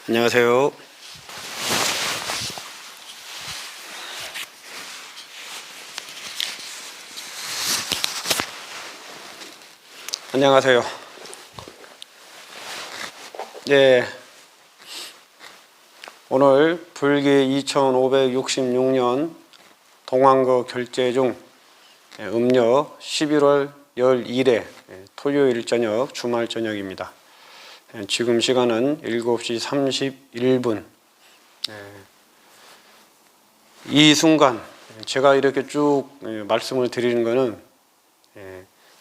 안녕하세요. 안녕하세요. 네, 오늘 불기 2566년 동안거 결제 중 음력 11월 10일에 토요일 저녁, 주말 저녁입니다. 지금 시간은 7시 31분. 이 순간 제가 이렇게 쭉 말씀을 드리는 것은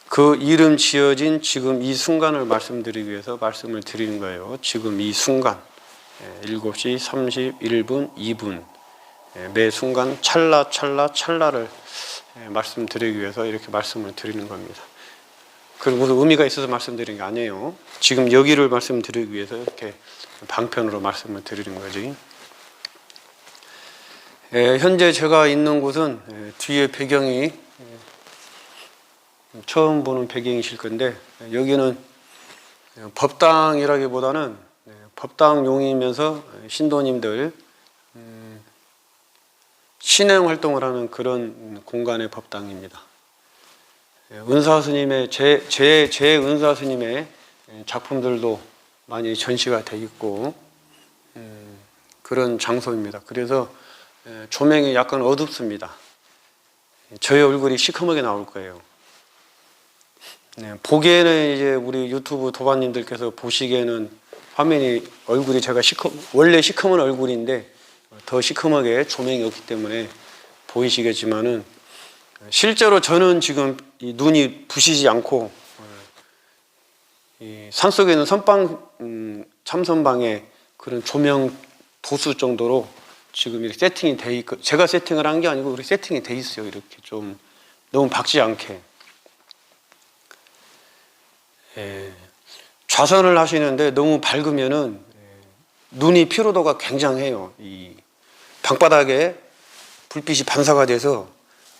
그 이름 지어진 지금 이 순간을 말씀드리기 위해서 말씀을 드리는 거예요. 지금 이 순간 7시 31분 2분 매 순간 찰나를 말씀드리기 위해서 이렇게 말씀을 드리는 겁니다. 그리고 무슨 의미가 있어서 말씀드리는 게 아니에요. 지금 여기를 말씀드리기 위해서 이렇게 방편으로 말씀을 드리는 거지. 현재 제가 있는 곳은 뒤에 배경이 처음 보는 배경이실 건데, 여기는 법당이라기보다는 법당용이면서 신도님들 신행 활동을 하는 그런 공간의 법당입니다. 은사스님의 제 은사스님의 작품들도 많이 전시가 돼 있고 그런 장소입니다. 그래서 조명이 약간 어둡습니다. 저의 얼굴이 시커멓게 나올 거예요. 보기에는 이제 우리 유튜브 도반님들께서 보시기에는 화면이 얼굴이 제가 원래 시커먼 얼굴인데 더 시커멓게 조명이 없기 때문에 보이시겠지만은 실제로 저는 지금 이 눈이 부시지 않고 이 산속에 있는 선방 참선방에 그런 조명 도수 정도로 지금 이렇게 세팅이 돼 있고, 제가 세팅을 한 게 아니고 이렇게 세팅이 돼 있어요. 이렇게 좀 너무 밝지 않게. 좌선을 하시는데 너무 밝으면은 눈이 피로도가 굉장해요. 이 방바닥에 불빛이 반사가 돼서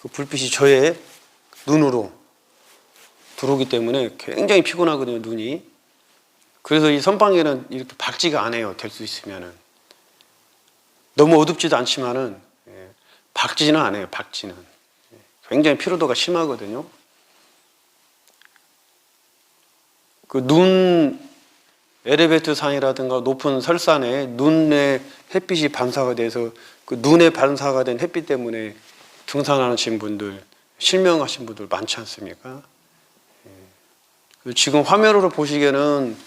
그 불빛이 저의 눈으로 들어오기 때문에 굉장히 피곤하거든요, 눈이. 그래서 이 선방에는 이렇게 밝지가 않아요, 될 수 있으면은. 너무 어둡지도 않지만은 밝지는 않아요, 밝지는. 굉장히 피로도가 심하거든요. 그 눈 엘리베이터 산이라든가 높은 설산에 눈에 햇빛이 반사가 돼서 그 눈에 반사가 된 햇빛 때문에 등산하신 분들, 실명하신 분들 많지 않습니까? 지금 화면으로 보시기에는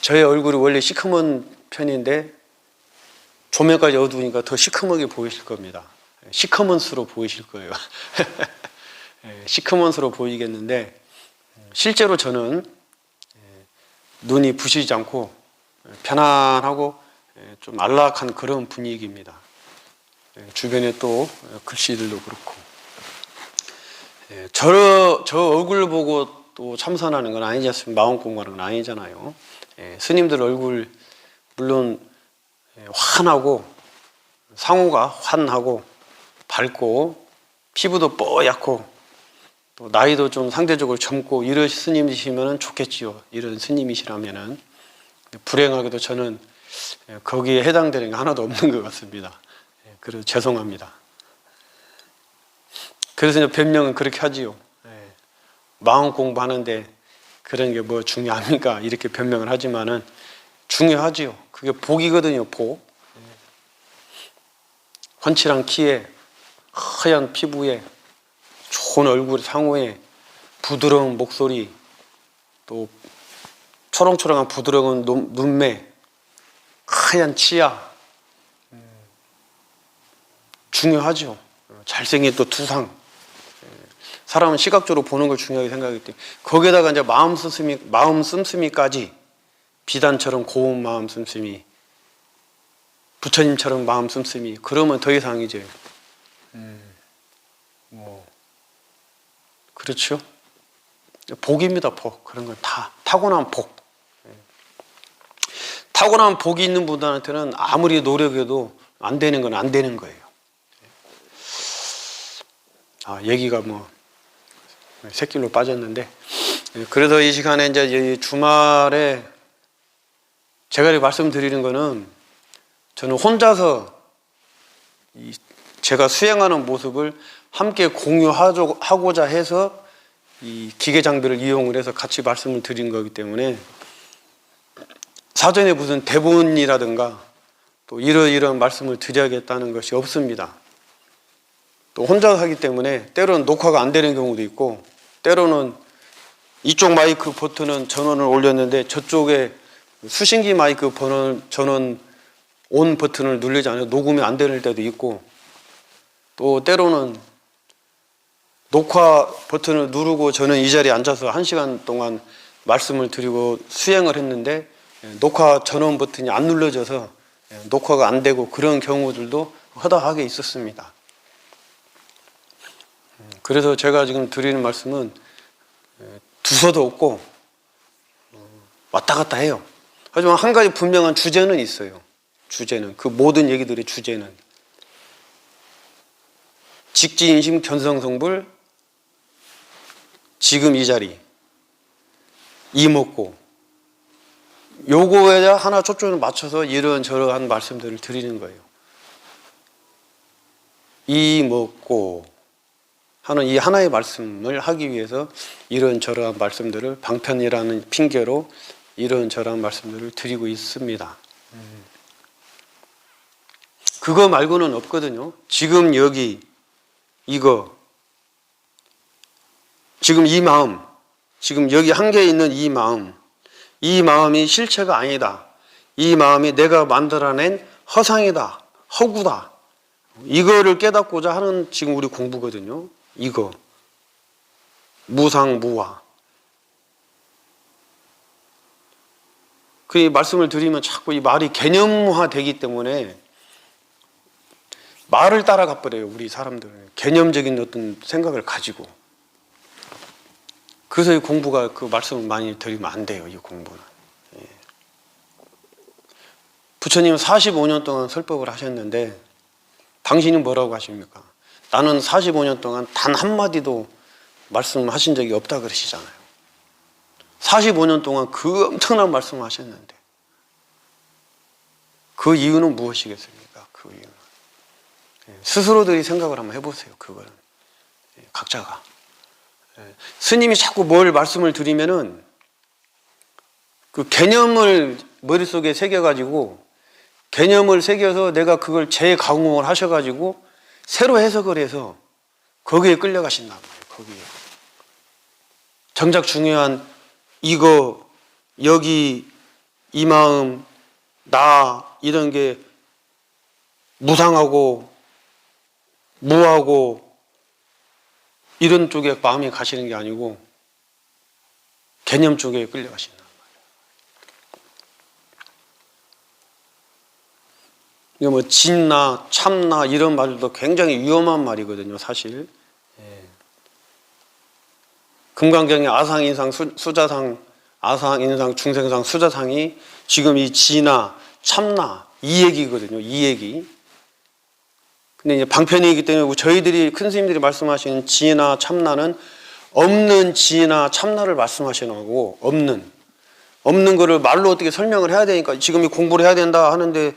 저의 얼굴이 원래 시커먼 편인데 조명까지 어두우니까 더 시커멓게 보이실 겁니다. 시커먼스로 보이실 거예요. 시커먼스로 보이겠는데 실제로 저는 눈이 부시지 않고 편안하고 좀 안락한 그런 분위기입니다. 주변에 또 글씨들도 그렇고. 저 얼굴 보고 또 참선하는 건 아니지 않습니까? 마음 공부하는 건 아니잖아요. 스님들 얼굴 물론 환하고 상호가 환하고 밝고 피부도 뽀얗고 또 나이도 좀 상대적으로 젊고 이런 스님이시면 좋겠지요. 이런 스님이시라면은. 불행하게도 저는 거기에 해당되는 게 하나도 없는 것 같습니다. 그래서 죄송합니다. 그래서 이제 변명은 그렇게 하지요. 마음 공부하는데 그런 게 뭐 중요합니까? 이렇게 변명을 하지만은 중요하지요. 그게 복이거든요, 복. 훤칠한 키에 하얀 피부에 좋은 얼굴 상호에 부드러운 목소리, 또 초롱초롱한 부드러운 눈매, 하얀 치아. 중요하죠. 잘생긴 또 두상. 사람은 시각적으로 보는 걸 중요하게 생각하기 때문에 거기에다가 이제 마음 씀씀이까지 비단처럼 고운 마음 씀씀이, 부처님처럼 마음 씀씀이, 그러면 더 이상 이제 그렇죠. 복입니다, 복. 그런 건 다 타고난 복. 타고난 복이 있는 분들한테는 아무리 노력해도 안 되는 건 안 되는 거예요. 얘기가 뭐 새길로 빠졌는데, 그래서 이 시간에 이제 이 주말에 제가 이렇게 말씀드리는 거는 저는 혼자서 제가 수행하는 모습을 함께 공유하고자 해서 이 기계 장비를 이용을 해서 같이 말씀을 드린 거기 때문에 사전에 무슨 대본이라든가 또 이러이러한 말씀을 드려야겠다는 것이 없습니다. 또 혼자 하기 때문에 때로는 녹화가 안 되는 경우도 있고, 때로는 이쪽 마이크 버튼은 전원을 올렸는데 저쪽에 수신기 마이크 전원 온 버튼을 누르지 않아서 녹음이 안 되는 때도 있고, 또 때로는 녹화 버튼을 누르고 저는 이 자리에 앉아서 1시간 동안 말씀을 드리고 수행을 했는데 녹화 전원 버튼이 안 눌러져서 녹화가 안 되고, 그런 경우들도 허다하게 있었습니다. 그래서 제가 지금 드리는 말씀은 두서도 없고 왔다 갔다 해요. 하지만 한 가지 분명한 주제는 있어요. 주제는, 그 모든 얘기들의 주제는 직지인심 견성성불, 지금 이 자리, 이먹고, 요거에 하나 초점을 맞춰서 이런저런 말씀들을 드리는 거예요. 이먹고 하는 이 하나의 말씀을 하기 위해서 이런저런 말씀들을 방편이라는 핑계로 이런저런 말씀들을 드리고 있습니다. 그거 말고는 없거든요. 지금 여기 이거, 지금 이 마음, 지금 여기 한계에 있는 이 마음이 실체가 아니다. 이 마음이 내가 만들어낸 허상이다, 허구다. 이거를 깨닫고자 하는 지금 우리 공부거든요. 이거 무상무화. 그 말씀을 드리면 자꾸 이 말이 개념화되기 때문에 말을 따라가 버려요. 우리 사람들은 개념적인 어떤 생각을 가지고. 그래서 이 공부가, 그 말씀을 많이 드리면 안 돼요. 이 공부는. 부처님은 45년 동안 설법을 하셨는데 당신이 뭐라고 하십니까? 나는 45년 동안 단 한마디도 말씀하신 적이 없다 그러시잖아요. 45년 동안 그 엄청난 말씀을 하셨는데 그 이유는 무엇이겠습니까? 그 이유는 스스로들이 생각을 한번 해보세요. 그거는 각자가. 스님이 자꾸 뭘 말씀을 드리면은 그 개념을 머릿속에 새겨가지고, 개념을 새겨서 내가 그걸 재가공을 하셔가지고 새로 해석을 해서 거기에 끌려가신단 말이에요. 거기에. 정작 중요한 이거, 여기, 이 마음, 나, 이런 게 무상하고 무하고 이런 쪽에 마음이 가시는 게 아니고 개념 쪽에 끌려가신단 말이에요. 이거 뭐 진나, 참나 이런 말도 굉장히 위험한 말이거든요, 사실. 금강경의 아상, 인상, 수자상, 아상, 인상, 중생상, 수자상이 지금 이 지나, 참나 이 얘기거든요. 이 얘기. 근데 이제 방편이기 때문에 저희들이 큰 스님들이 말씀하시는 지나, 참나는 없는 지나, 참나를 말씀하시는 거고, 없는 거를 말로 어떻게 설명을 해야 되니까 지금 이 공부를 해야 된다 하는데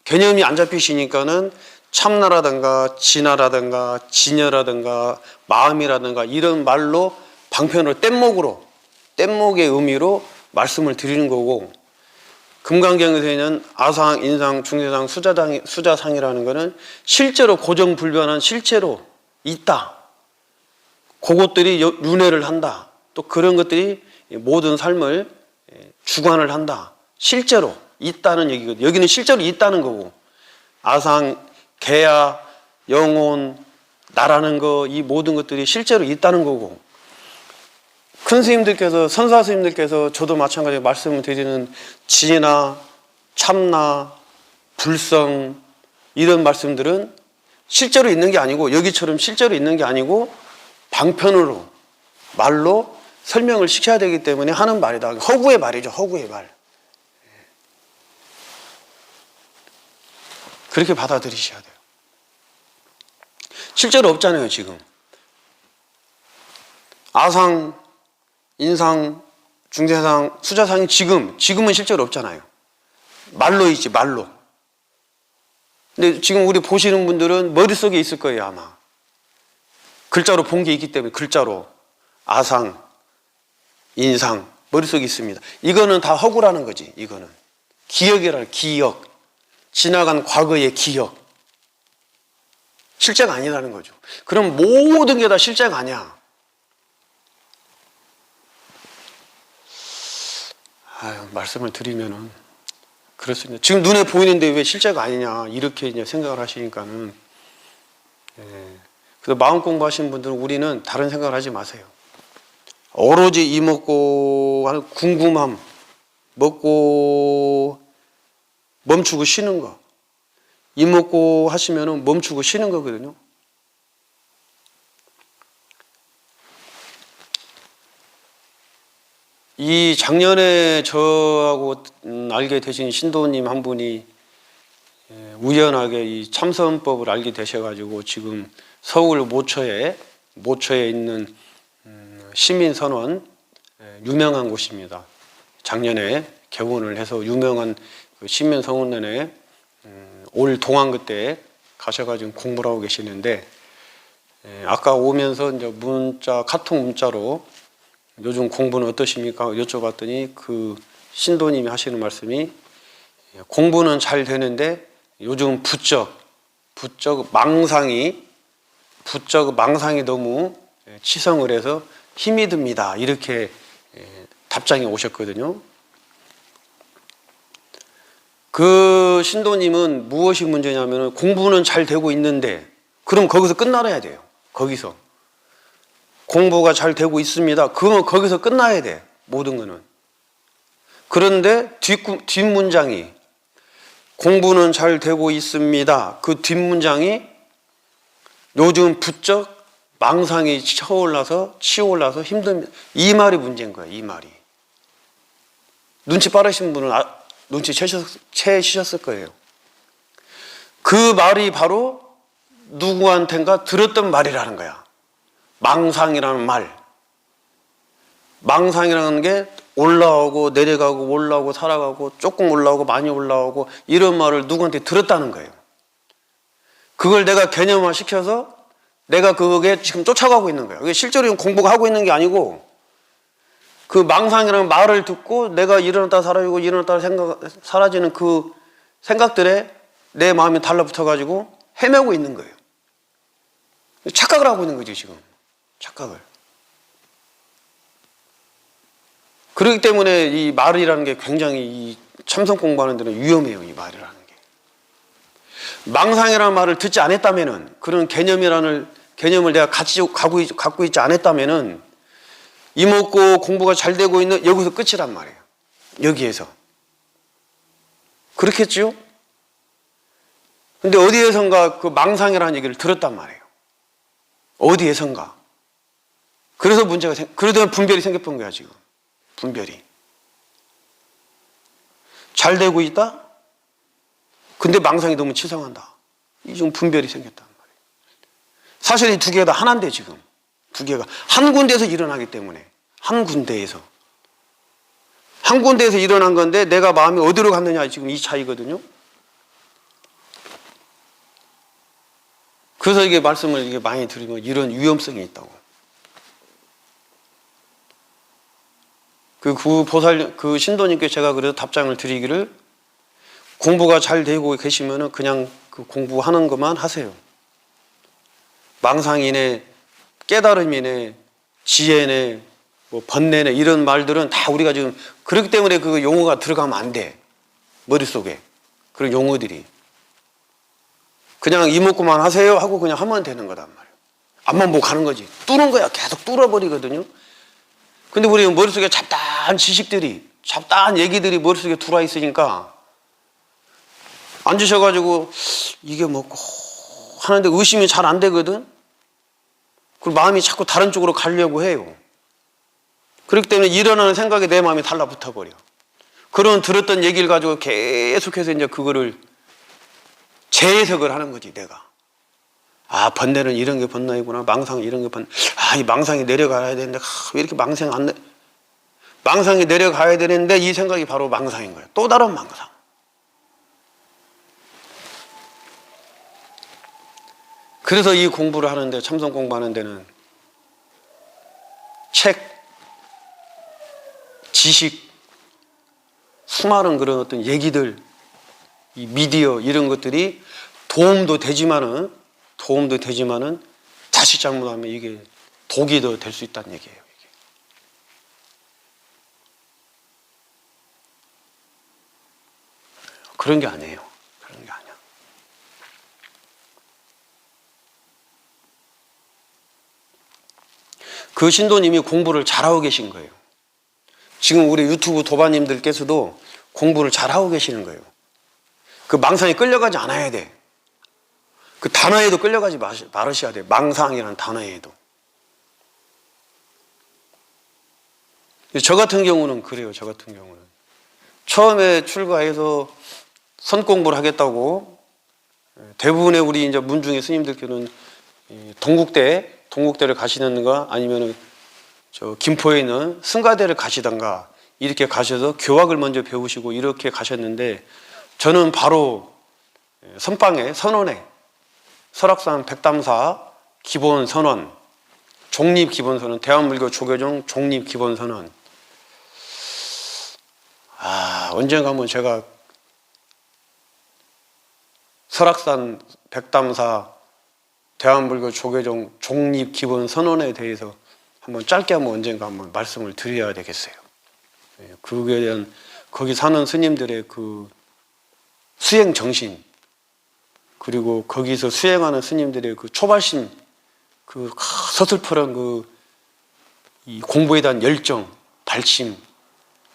개념이 안 잡히시니까는 참나라든가 진화라든가 진여라든가 마음이라든가 이런 말로 방편으로 뗏목의 의미로 말씀을 드리는 거고, 금강경에서는 아상, 인상, 중세상, 수자상이라는 거는 실제로 고정불변한 실체로 있다. 그것들이 윤회를 한다. 또 그런 것들이 모든 삶을 주관을 한다. 실제로 있다는 얘기거든요. 여기는 실제로 있다는 거고, 아상, 개야, 영혼, 나라는 거, 이 모든 것들이 실제로 있다는 거고, 큰 스님들께서, 선사 스님들께서 저도 마찬가지로 말씀을 드리는 지나, 참나, 불성 이런 말씀들은 실제로 있는 게 아니고, 여기처럼 실제로 있는 게 아니고 방편으로 말로 설명을 시켜야 되기 때문에 하는 말이다. 허구의 말이죠. 허구의 말. 그렇게 받아들이셔야 돼요. 실제로 없잖아요, 지금. 아상, 인상, 중세상, 수자상이 지금은 실제로 없잖아요. 말로 있지, 말로. 근데 지금 우리 보시는 분들은 머릿속에 있을 거예요, 아마. 글자로 본 게 있기 때문에, 글자로. 아상, 인상, 머릿속에 있습니다. 이거는 다 허구라는 거지, 이거는. 기억이라는, 기억. 지나간 과거의 기억. 실제가 아니라는 거죠. 그럼 모든 게 다 실제가 아니야. 아유, 말씀을 드리면은 그렇습니다. 지금 눈에 보이는데 왜 실제가 아니냐 이렇게 이제 생각을 하시니까는, 그래서 마음 공부하신 분들은 우리는 다른 생각을 하지 마세요. 오로지 이 먹고 하는 궁금함, 먹고 멈추고 쉬는 거, 이 먹고 하시면은 멈추고 쉬는 거거든요. 이 작년에 저하고 알게 되신 신도님 한 분이 우연하게 이 참선법을 알게 되셔가지고 지금 서울 모처에 있는 시민선원, 유명한 곳입니다. 작년에 개원을 해서 유명한 그 시민선원원에 올 동안그 때 가셔가지고 공부를 하고 계시는데, 아까 오면서 이제 카톡 문자로 요즘 공부는 어떠십니까? 여쭤봤더니 그 신도님이 하시는 말씀이, 공부는 잘 되는데 요즘 부쩍 망상이 너무 치성을 해서 힘이 듭니다. 이렇게 답장이 오셨거든요. 그 신도님은 무엇이 문제냐면, 공부는 잘 되고 있는데, 그럼 거기서 끝나야 돼요. 거기서. 공부가 잘 되고 있습니다. 그러면 거기서 끝나야 돼. 모든 거는. 그런데 뒷문장이, 공부는 잘 되고 있습니다. 그 뒷문장이 요즘 부쩍 망상이 치어올라서 힘듭니다. 이 말이 문제인 거야. 이 말이. 눈치 빠르신 분은 눈치 채셨을 거예요. 그 말이 바로 누구한텐가 들었던 말이라는 거야. 망상이라는 말. 망상이라는 게 올라오고 내려가고 올라오고 살아가고 조금 올라오고 많이 올라오고 이런 말을 누구한테 들었다는 거예요. 그걸 내가 개념화 시켜서 내가 그게 지금 쫓아가고 있는 거예요. 실제로 공부가 하고 있는 게 아니고, 그 망상이라는 말을 듣고 내가 일어났다 사라지고 일어났다 사라지는 그 생각들에 내 마음이 달라붙어가지고 헤매고 있는 거예요. 착각을 하고 있는 거죠, 지금. 착각을. 그렇기 때문에 이 말이라는 게 굉장히 이 참선 공부하는 데는 위험해요, 이 말이라는 게. 망상이라는 말을 듣지 않았다면은, 그런 개념을 내가 갖고 있지 않았다면은, 이먹고 공부가 잘 되고 있는 여기서 끝이란 말이에요. 여기에서. 그렇겠죠? 근데 어디에선가 그 망상이라는 얘기를 들었단 말이에요. 어디에선가. 그래서 그러다 분별이 생겼던 거야, 지금. 분별이. 잘 되고 있다? 근데 망상이 너무 치성한다. 이 좀 분별이 생겼단 말이에요. 사실 이 두 개가 다 하나인데, 지금. 두 개가. 한 군데에서 일어나기 때문에. 한 군데에서 일어난 건데, 내가 마음이 어디로 갔느냐, 지금 이 차이거든요. 그래서 이게 말씀을 이게 많이 드리면 이런 위험성이 있다고. 그 신도님께 제가 그래서 답장을 드리기를, 공부가 잘 되고 계시면은 그냥 그 공부하는 것만 하세요. 망상이네, 깨달음이네, 지혜네, 뭐 번뇌네, 이런 말들은 다 우리가 지금, 그렇기 때문에 그 용어가 들어가면 안 돼. 머릿속에. 그런 용어들이. 그냥 이목구만 하세요 하고 그냥 하면 되는 거단 말이에요. 앞만 보고 가는 거지. 뚫은 거야. 계속 뚫어버리거든요. 근데 우리 머릿속에 잡다한 지식들이, 잡다한 얘기들이 머릿속에 들어와 있으니까, 앉으셔가지고 이게 뭐고 하는데 의심이 잘 안 되거든. 그리고 마음이 자꾸 다른 쪽으로 가려고 해요. 그렇기 때문에 일어나는 생각에 내 마음이 달라붙어버려. 그런 들었던 얘기를 가지고 계속해서 이제 그거를 재해석을 하는 거지, 내가. 아, 번뇌는 이런 게 번뇌이구나. 망상은 이런 게 번뇌. 아, 이 망상이 내려가야 되는데, 왜 이렇게 망상이 내려가야 되는데, 이 생각이 바로 망상인 거야. 또 다른 망상. 그래서 이 공부를 하는데, 참선 공부하는 데는 책, 지식, 수많은 그런 어떤 얘기들, 이 미디어 이런 것들이 도움도 되지만은 자칫 잘못하면 이게 독이 더 될 수 있다는 얘기예요. 이게. 그런 게 아니에요. 그런 게 아니야. 그 신도님이 공부를 잘하고 계신 거예요. 지금 우리 유튜브 도반님들께서도 공부를 잘하고 계시는 거예요. 그 망상에 끌려가지 않아야 돼. 그 단어에도 끌려가지 말으셔야 돼. 망상이라는 단어에도. 저 같은 경우는 그래요. 저 같은 경우는 처음에 출가해서 선 공부를 하겠다고 대부분의 우리 이제 문중의 스님들께는 동국대를 가시는가 아니면은 저 김포에 있는 승가대를 가시던가 이렇게 가셔서 교학을 먼저 배우시고 이렇게 가셨는데, 저는 바로 선방에 선원에 설악산 백담사 기본선언, 종립기본선언, 대한불교 조계종 종립기본선언. 언젠가 한번 제가 설악산 백담사 대한불교 조계종 종립기본선언에 대해서 한번 짧게 언젠가 한번 말씀을 드려야 되겠어요. 그거에 대한 거기 사는 스님들의 그 수행 정신, 그리고 거기서 수행하는 스님들의 그 초발심, 그 서슬퍼런 이 공부에 대한 열정, 발심,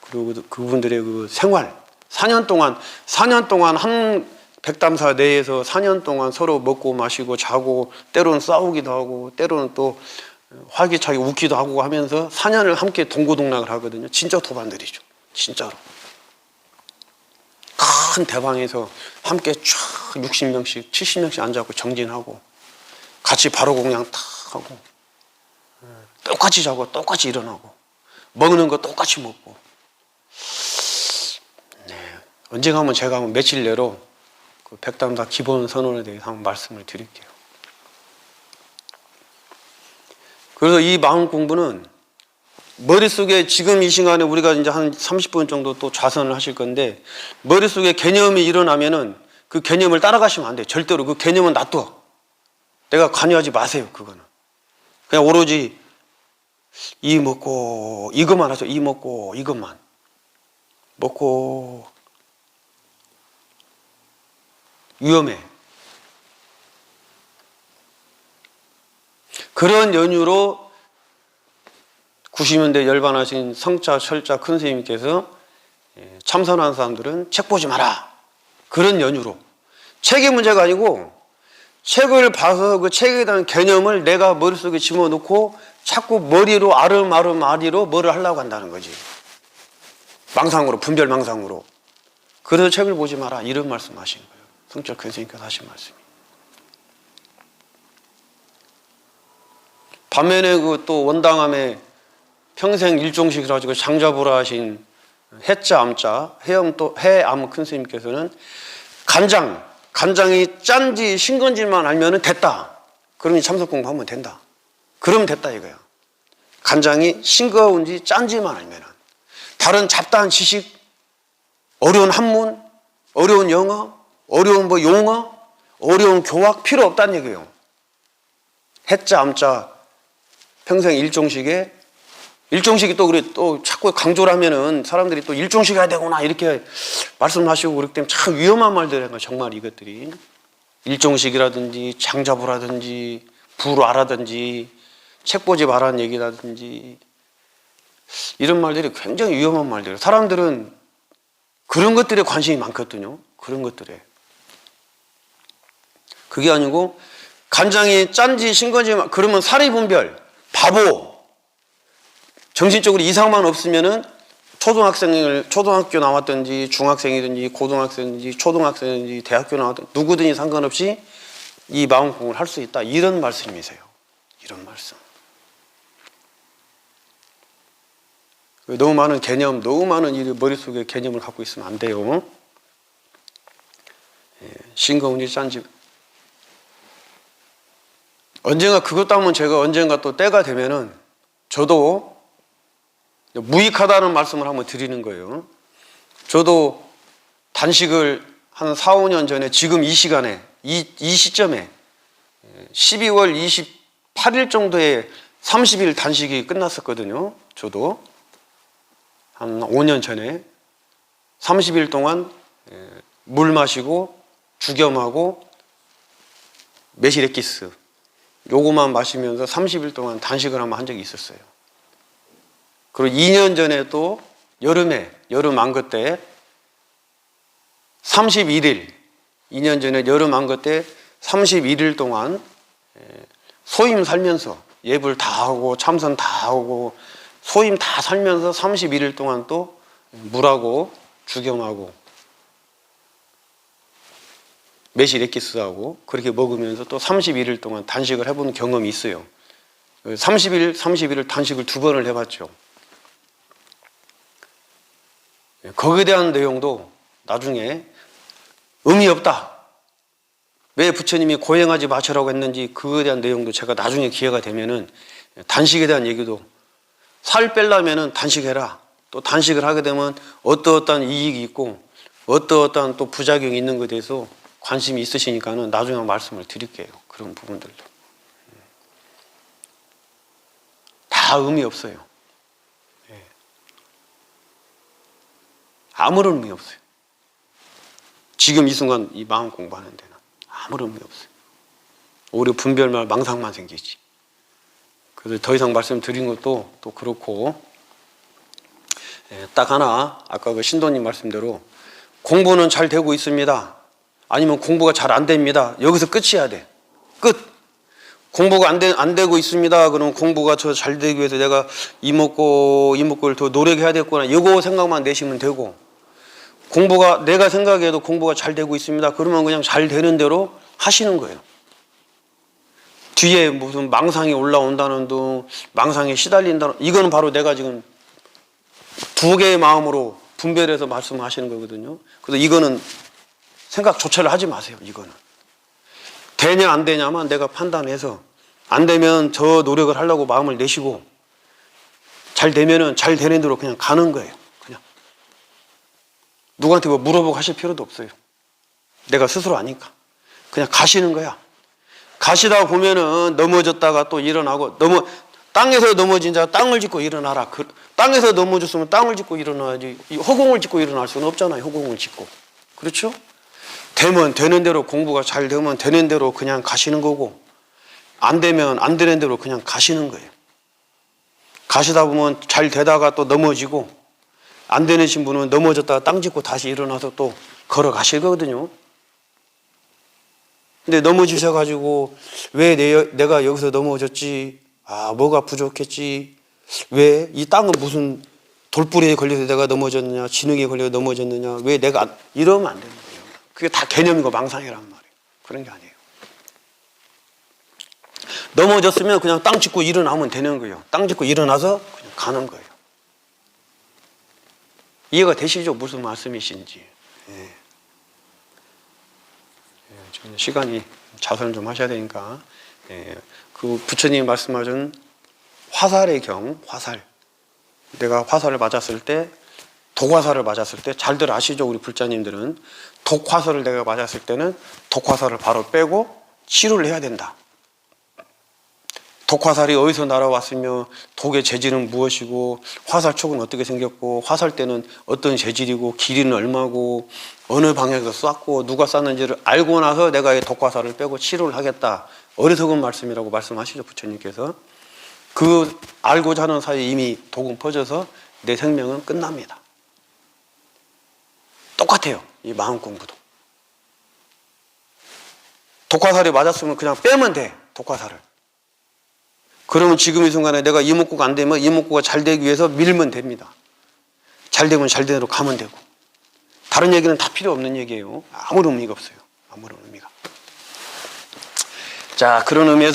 그리고 그분들의 그 생활, 4년 동안 한 백담사 내에서 4년 동안 서로 먹고 마시고 자고, 때로는 싸우기도 하고 때로는 또 활기차게 웃기도 하고 하면서 4년을 함께 동고동락을 하거든요. 진짜 도반들이죠. 진짜로. 큰 대방에서 함께 쫙 60명씩 70명씩 앉아서 정진하고 같이 바로공양 탁 하고 똑같이 자고 똑같이 일어나고 먹는 거 똑같이 먹고. 언젠가 한번 제가 며칠 내로 그 백담사 기본선언에 대해서 한번 말씀을 드릴게요. 그래서 이 마음 공부는 머릿속에 지금 이 시간에 우리가 이제 한 30분 정도 또 좌선을 하실 건데, 머릿속에 개념이 일어나면은 그 개념을 따라가시면 안 돼요. 절대로 그 개념은 놔둬. 내가 관여하지 마세요. 그거는 그냥 오로지 이 먹고 이것만 하죠. 이 먹고 이것만 먹고. 위험해. 그런 연유로 90년대 열반하신 성자, 철자 큰 스님께서 참선하는 사람들은 책 보지 마라. 그런 연유로. 책이 문제가 아니고 책을 봐서 그 책에 대한 개념을 내가 머릿속에 집어넣고 자꾸 머리로 아름아리로 뭐를 하려고 한다는 거지. 망상으로, 분별 망상으로. 그래서 책을 보지 마라. 이런 말씀 하신 거예요. 성철 큰 스님께서 하신 말씀이. 반면에 그 또 원당함에 평생 일종식이라 가지고 장자부라 하신 해자 암자 해암 큰 스님께서는 간장이 짠지 싱건지만 알면은 됐다. 그러니 참선 공부하면 된다. 그러면 됐다 이거야. 간장이 싱거운지 짠지만 알면은. 다른 잡다한 지식, 어려운 한문, 어려운 영어, 어려운 용어, 어려운 교학 필요 없다는 얘기예요. 해자 암자 평생 일종식이 또 그래 또 자꾸 강조를 하면은 사람들이 또 일종식 해야 되구나 이렇게 말씀하시고 그렇기 때문에 참 위험한 말들인 거야. 정말 이것들이 일종식이라든지 장자부라든지 불화라든지 책 보지 말라는 얘기라든지 이런 말들이 굉장히 위험한 말들이에요. 사람들은 그런 것들에 관심이 많거든요. 그런 것들에. 그게 아니고 간장이 짠지 싱거운지 그러면 사리분별, 바보, 정신적으로 이상만 없으면은 초등학교 나왔든지 중학생이든지 고등학생이든지 초등학생이든지 대학교 나왔든지 누구든지 상관없이 이 마음 공부를 할 수 있다. 이런 말씀이세요. 이런 말씀. 너무 많은 개념, 너무 많은 이 머릿속에 개념을 갖고 있으면 안 돼요. 싱거운지 짠지. 언젠가 그것도 하면 제가 언젠가 또 때가 되면은 저도 무익하다는 말씀을 한번 드리는 거예요. 저도 단식을 한 4, 5년 전에 지금 이 시간에 이 시점에 12월 28일 정도에 30일 단식이 끝났었거든요. 저도 한 5년 전에 30일 동안 물 마시고 죽염하고 메실액기스 요거만 마시면서 30일 동안 단식을 한번 한 적이 있었어요. 그리고 2년 전에 또 여름 안거 때 31일 2년 전에 여름 안거 때 31일 동안 소임 살면서 예불 다 하고 참선 다 하고 소임 다 살면서 31일 동안 또 물하고 죽염하고 메실액기스하고 그렇게 먹으면서 또 31일 동안 단식을 해본 경험이 있어요. 30일을 단식을 2번을 해봤죠. 거기에 대한 내용도 나중에 의미 없다. 왜 부처님이 고행하지 마시라고 했는지 그거에 대한 내용도 제가 나중에 기회가 되면은 단식에 대한 얘기도 살 빼려면은 단식해라. 또 단식을 하게 되면 어떠어떠한 이익이 있고 어떠어떠한 또 부작용이 있는 것에 대해서 관심이 있으시니까는 나중에 말씀을 드릴게요. 그런 부분들도. 다 의미 없어요. 아무런 의미 없어요. 지금 이 순간 이 마음 공부하는 데는 아무런 의미 없어요. 오히려 분별만 망상만 생기지. 그래서 더 이상 말씀드린 것도 또 그렇고 딱 하나 아까 그 신도님 말씀대로 공부는 잘 되고 있습니다. 아니면 공부가 잘 안 됩니다. 여기서 끝이야 돼. 끝. 공부가 안 되고 있습니다. 그럼 공부가 저 잘 되기 위해서 내가 이목구를 더 노력해야 되겠구나. 이거 생각만 내시면 되고 공부가 내가 생각해도 공부가 잘 되고 있습니다. 그러면 그냥 잘 되는 대로 하시는 거예요. 뒤에 무슨 망상이 올라온다는 둥 망상에 시달린다는 이거는 바로 내가 지금 2개의 마음으로 분별해서 말씀하시는 거거든요. 그래서 이거는 생각조차를 하지 마세요. 이거는 되냐 안 되냐만 내가 판단해서 안 되면 저 노력을 하려고 마음을 내시고 잘 되면은 잘 되는 대로 그냥 가는 거예요. 그냥 누구한테 뭐 물어보고 하실 필요도 없어요. 내가 스스로 아니까 그냥 가시는 거야. 가시다 보면은 넘어졌다가 또 일어나고 땅에서 넘어진 자 땅을 짚고 일어나라. 땅에서 넘어졌으면 땅을 짚고 일어나야지. 허공을 짚고 일어날 수는 없잖아요. 허공을 짚고. 그렇죠? 되면 되는 대로 공부가 잘 되면 되는 대로 그냥 가시는 거고 안 되면 안 되는 대로 그냥 가시는 거예요. 가시다 보면 잘 되다가 또 넘어지고 안 되는 분은 넘어졌다가 땅 짚고 다시 일어나서 또 걸어가실 거거든요. 근데 넘어지셔가지고 왜 내가 여기서 넘어졌지? 아, 뭐가 부족했지? 왜? 이 땅은 무슨 돌뿌리에 걸려서 내가 넘어졌느냐? 지능에 걸려서 넘어졌느냐? 왜 내가 이러면 안 되는 거예요. 그게 다 개념이고 망상이란 말이에요. 그런 게 아니에요. 넘어졌으면 그냥 땅 짚고 일어나면 되는 거예요. 땅 짚고 일어나서 그냥 가는 거예요. 이해가 되시죠? 무슨 말씀이신지. 예. 시간이 자선 좀 하셔야 되니까 그 부처님이 말씀하신 화살의 경, 화살. 내가 화살을 맞았을 때 독화살을 맞았을 때 잘들 아시죠? 우리 불자님들은 독화살을 내가 맞았을 때는 독화살을 바로 빼고 치료를 해야 된다. 독화살이 어디서 날아왔으며 독의 재질은 무엇이고 화살촉은 어떻게 생겼고 화살대는 어떤 재질이고 길이는 얼마고 어느 방향에서 쐈고 누가 쐈는지를 알고 나서 내가 이 독화살을 빼고 치료를 하겠다. 어리석은 말씀이라고 말씀하시죠. 부처님께서. 그 알고자 하는 사이에 이미 독은 퍼져서 내 생명은 끝납니다. 똑같아요. 이 마음 공부도. 독화살이 맞았으면 그냥 빼면 돼. 독화살을. 그러면 지금 이 순간에 내가 이목구가 안 되면 이목구가 잘 되기 위해서 밀면 됩니다. 잘 되면 잘 되는 대로 가면 되고. 다른 얘기는 다 필요 없는 얘기예요. 아무런 의미가 없어요. 아무런 의미가. 자, 그런 의미에서